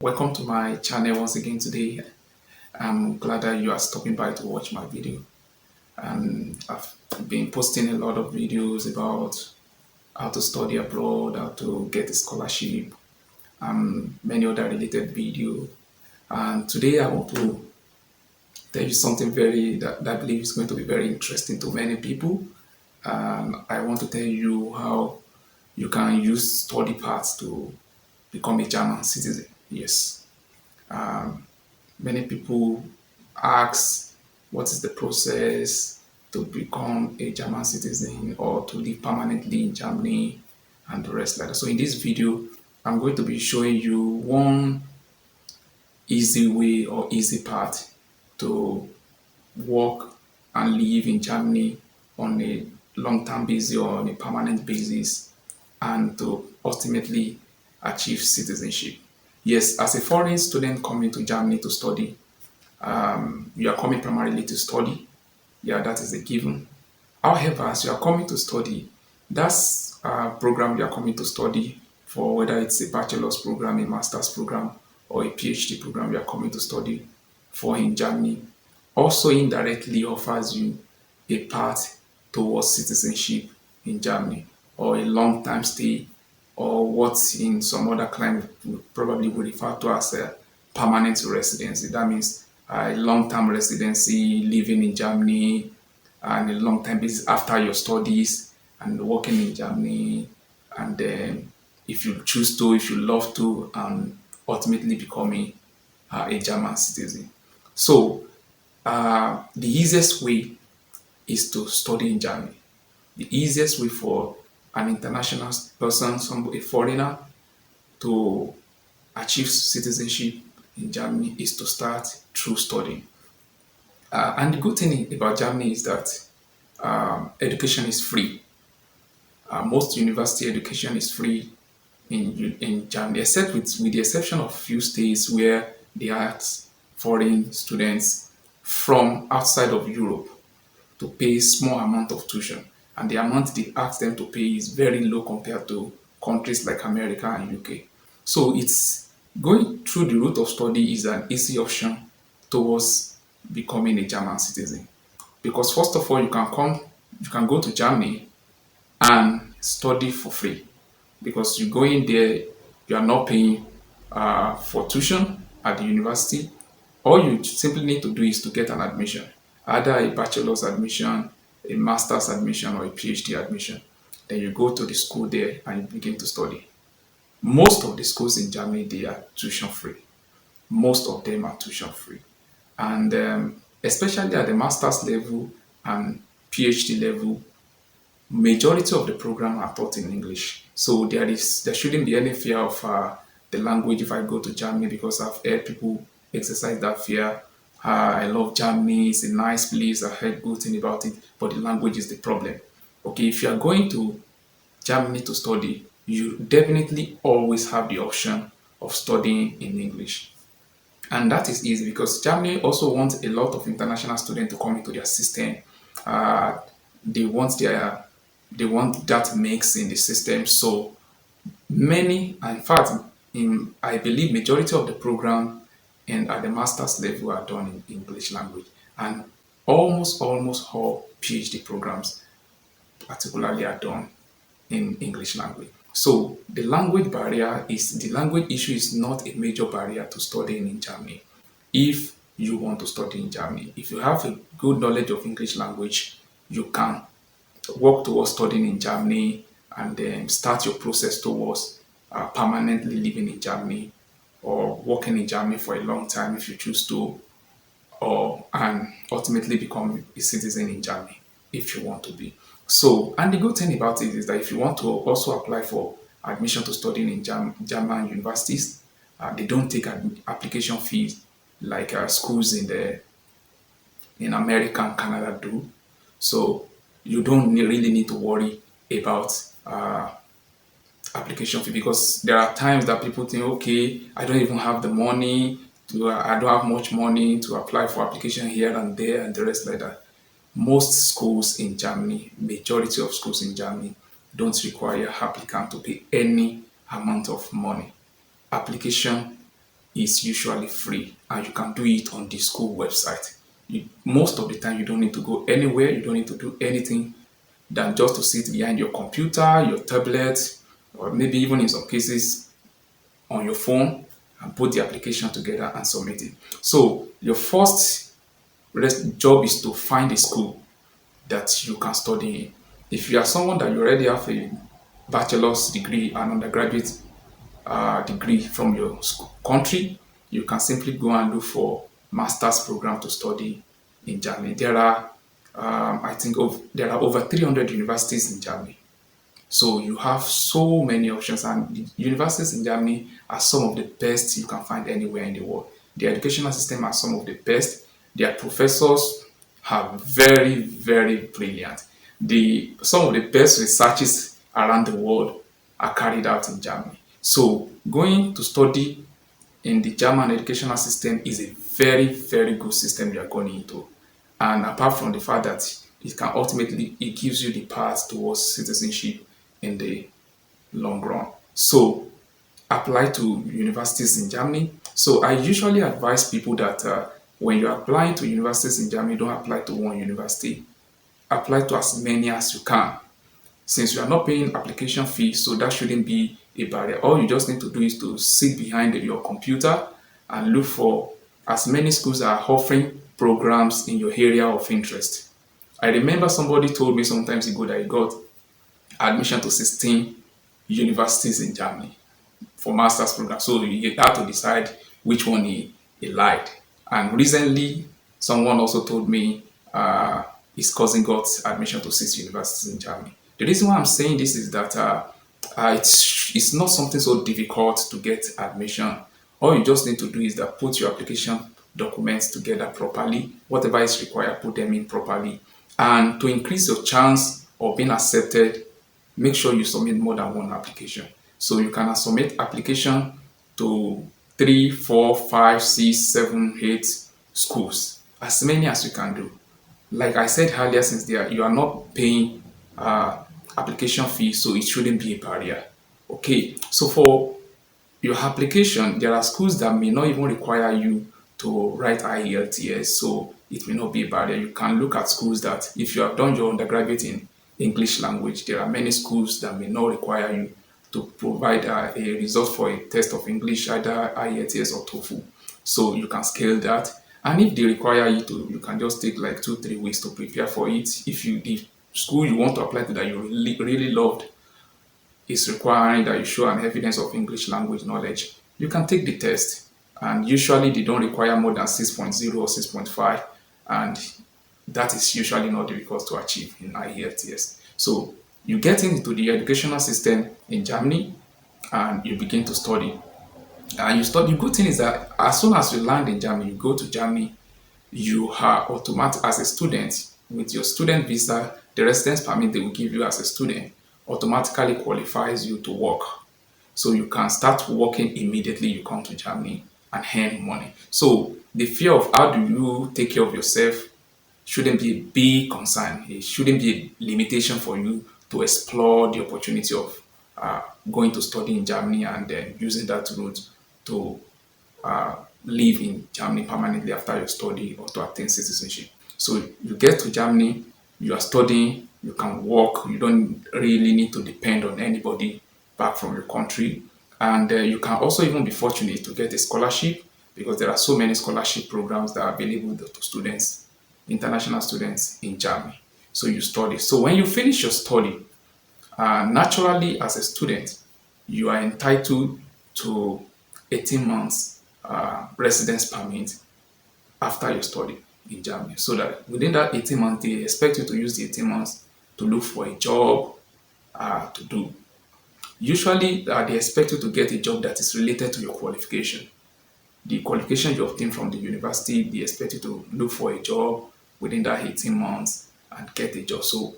Welcome to my channel once again today. I'm glad that you are stopping by to watch my video. I've been posting a lot of videos about how to study abroad, how to get a scholarship, many other related videos. And today I want to tell you something that I believe is going to be very interesting to many people. I want to tell you how you can use study paths to become a German citizen. Yes. Many people ask what is the process to become a German citizen or to live permanently in Germany and the rest like that. So in this video, I'm going to be showing you one easy way or easy path to work and live in Germany on a long-term basis or on a permanent basis and to ultimately achieve citizenship. Yes, as a foreign student coming to Germany to study, you are coming primarily to study. Yeah, that is a given. However, as you are coming to study, that's a program you are coming to study for, whether it's a bachelor's program, a master's program, or a PhD program you are coming to study for in Germany, also indirectly offers you a path towards citizenship in Germany or a long-time stay, or what in some other climate we probably would refer to as a permanent residency. That means a long-term residency, living in Germany, and a long-time basis after your studies and working in Germany, and then if you choose to, if you love to, and ultimately becoming a German citizen. So the easiest way is to study in Germany. The easiest way for an international person, a foreigner, to achieve citizenship in Germany is to start through studying. And the good thing about Germany is that education is free. Most university education is free in Germany, except with the exception of few states where they ask foreign students from outside of Europe to pay a small amount of tuition. And the amount they ask them to pay is very low compared to countries like America and UK. So it's going through the route of study is an easy option towards becoming a German citizen. Because first of all, you can go to Germany and study for free. Because you go in there, you are not paying for tuition at the university. All you simply need to do is to get an admission, either a bachelor's admission, a master's admission, or a PhD admission. Then you go to the school there and you begin to study. Most of the schools in Germany, they are tuition free. Most of them are tuition free. And especially at the master's level and PhD level, majority of the program are taught in English. So there shouldn't be any fear of the language if I go to Germany, because I've heard people exercise that fear. I love Germany, it's a nice place, I've heard good thing about it, but the language is the problem. Okay, if you are going to Germany to study, you definitely always have the option of studying in English. And that is easy because Germany also wants a lot of international students to come into their system. Uh, they want their they want that mix in the system. So many, in fact, I believe majority of the program and at the master's level are done in English language, and almost all PhD programs, particularly, are done in English language. So the language issue is not a major barrier to studying in Germany. If you want to study in Germany, if you have a good knowledge of English language, you can work towards studying in Germany and then start your process towards permanently living in Germany or working in Germany for a long time if you choose to, or and ultimately become a citizen in Germany if you want to be. So, and the good thing about it is that if you want to also apply for admission to studying in German universities, they don't take application fees like schools in America and Canada do. So you don't really need to worry about application fee, because there are times that people think, okay, I don't even have the money I don't have much money to apply for application here and there and the rest like that. Most schools in Germany, majority of schools in Germany, don't require applicant to pay any amount of money. Application is usually free, and you can do it on the school website. Most of the time, you don't need to go anywhere, you don't need to do anything than just to sit behind your computer, your tablet, or maybe even in some cases on your phone and put the application together and submit it. So your first job is to find a school that you can study in. If you are someone that you already have a bachelor's degree and undergraduate degree from your country, you can simply go and look for master's program to study in Germany. There are, I think, there are over 300 universities in Germany. So you have so many options, and the universities in Germany are some of the best you can find anywhere in the world. The educational system are some of the best. Their professors are very, very brilliant. Some of the best researches around the world are carried out in Germany. So going to study in the German educational system is a very, very good system you are going into. And apart from the fact that it gives you the path towards citizenship in the long run. So apply to universities in Germany. So I usually advise people that when you're applying to universities in Germany, don't apply to one university. Apply to as many as you can. Since you are not paying application fee, so that shouldn't be a barrier. All you just need to do is to sit behind your computer and look for as many schools that are offering programs in your area of interest. I remember somebody told me sometimes ago that he got admission to 16 universities in Germany for master's program. So he had to decide which one he liked. And recently, someone also told me his cousin got admission to 6 universities in Germany. The reason why I'm saying this is that it's not something so difficult to get admission. All you just need to do is that put your application documents together properly. Whatever is required, put them in properly. And to increase your chance of being accepted, make sure you submit more than one application. So you can submit application to 3, 4, 5, 6, 7, 8 schools, as many as you can do. Like I said earlier, since you are not paying application fee, so it shouldn't be a barrier. Okay, so for your application, there are schools that may not even require you to write IELTS, so it may not be a barrier. You can look at schools that, if you have done your undergraduate in English language, there are many schools that may not require you to provide a result for a test of English, either IELTS or TOEFL. So you can scale that. And if they require you to, you can just take like 2-3 weeks to prepare for it. If the school you want to apply to that you really loved is requiring that you show an evidence of English language knowledge, you can take the test. And usually they don't require more than 6.0 or 6.5, and that is usually not difficult to achieve in IELTS. So you get into the educational system in Germany and you begin to study. And you study. The good thing is that as soon as you land in Germany, you go to Germany, you are automatic as a student with your student visa, the residence permit they will give you as a student automatically qualifies you to work. So you can start working immediately you come to Germany and earn money. So the fear of how do you take care of yourself shouldn't be a big concern. It shouldn't be a limitation for you to explore the opportunity of going to study in Germany and then using that route to live in Germany permanently after your study or to attain citizenship. So you get to Germany, you are studying, you can work, you don't really need to depend on anybody back from your country. And you can also even be fortunate to get a scholarship, because there are so many scholarship programs that are available to students, international students in Germany. So you study. So when you finish your study, naturally as a student, you are entitled to 18 months residence permit after your study in Germany. So that within that 18 months, they expect you to use the 18 months to look for a job to do. Usually, they expect you to get a job that is related to your qualification. The qualification you obtain from the university, they expect you to look for a job within that 18 months and get a job. So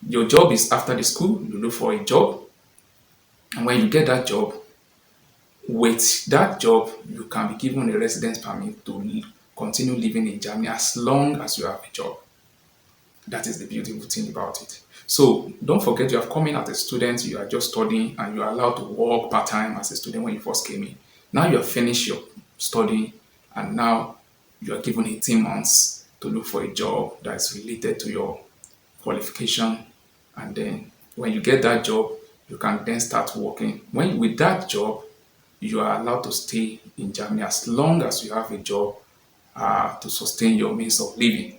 your job is after the school, you look for a job. And when you get that job, with that job, you can be given a residence permit to continue living in Germany as long as you have a job. That is the beautiful thing about it. So don't forget, you have come in as a student, you are just studying, and you are allowed to work part-time as a student when you first came in. Now you have finished studying, and now you are given 18 months to look for a job that's related to your qualification. And then when you get that job, you can then start working. When with that job, you are allowed to stay in Germany as long as you have a job to sustain your means of living.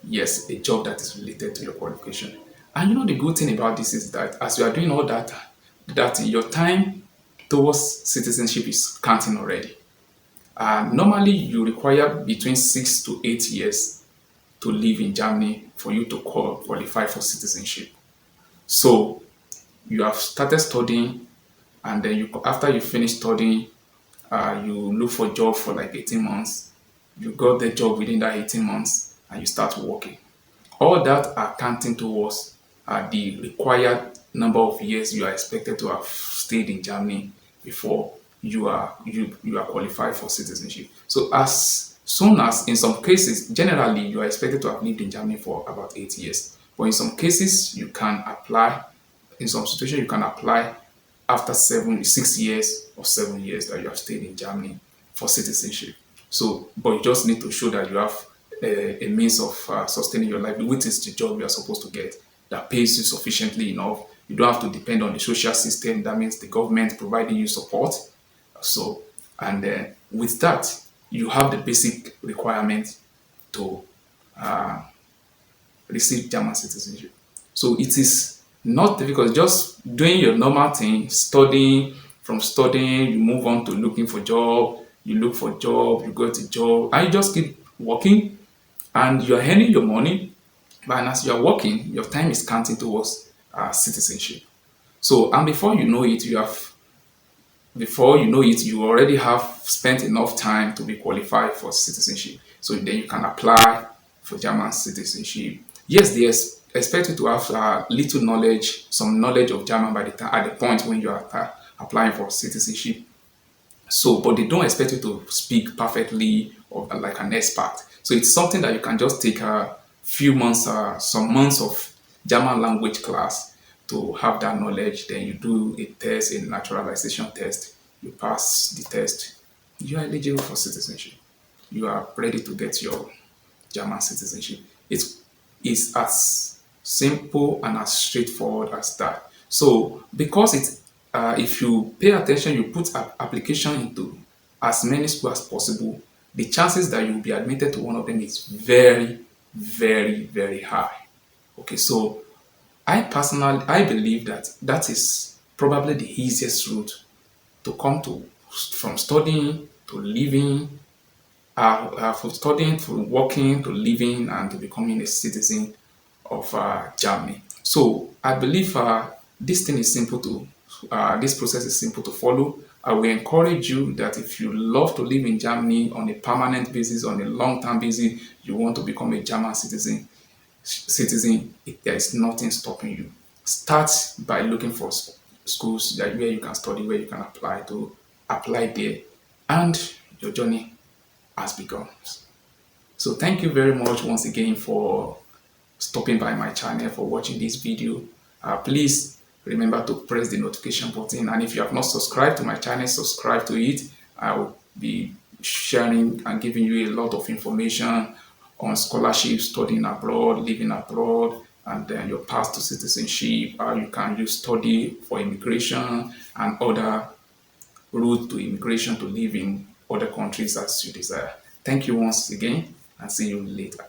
Yes, a job that is related to your qualification. And you know the good thing about this is that as you are doing all that, that your time towards citizenship is counting already. Normally, you require between 6 to 8 years to live in Germany for you to qualify for citizenship. So you have started studying, and then after you finish studying, you look for a job for like 18 months. You got the job within that 18 months, and you start working. All that are counting towards the required number of years you are expected to have stayed in Germany before you are qualified for citizenship. So as soon as in some cases, generally you are expected to have lived in Germany for about 8 years. But in some cases you can apply, in some situations you can apply after 6 years or 7 years that you have stayed in Germany for citizenship. So, but you just need to show that you have a means of sustaining your life, which is the job you are supposed to get that pays you sufficiently enough. You don't have to depend on the social system. That means the government providing you support. So, and with that, you have the basic requirement to receive German citizenship. So it is not difficult. Just doing your normal thing, studying. From studying, you move on to looking for job. You look for job, you go to job, and you just keep working, and you're earning your money. But as you're working, your time is counting towards citizenship. So, and before you know it, you already have spent enough time to be qualified for citizenship. So then you can apply for German citizenship. Yes, they expect you to have little knowledge, some knowledge of German by the time at the point when you are applying for citizenship. So, but they don't expect you to speak perfectly or like an expert. So it's something that you can just take a few months, some months of German language class to have that knowledge. Then you do a test, a naturalization test. You pass the test. You are eligible for citizenship. You are ready to get your German citizenship. It is as simple and as straightforward as that. So because if you pay attention, you put application into as many schools as possible, the chances that you will be admitted to one of them is very, very, very high. Okay, so I believe that that is probably the easiest route to come to from studying to living from studying to working to living and to becoming a citizen of Germany. So I believe this process is simple to follow. I will encourage you that if you love to live in Germany on a permanent basis, on a long-term basis, you want to become a German citizen, there is nothing stopping you. Start by looking for schools that where you can study, where you can apply there, and your journey has begun. So thank you very much once again for stopping by my channel, for watching this video. Please remember to press the notification button, and if you have not subscribed to my channel, subscribe to it. I will be sharing and giving you a lot of information on scholarship, studying abroad, living abroad, and then your path to citizenship, how you can use study for immigration and other route to immigration to live in other countries as you desire. Thank you once again, and see you later.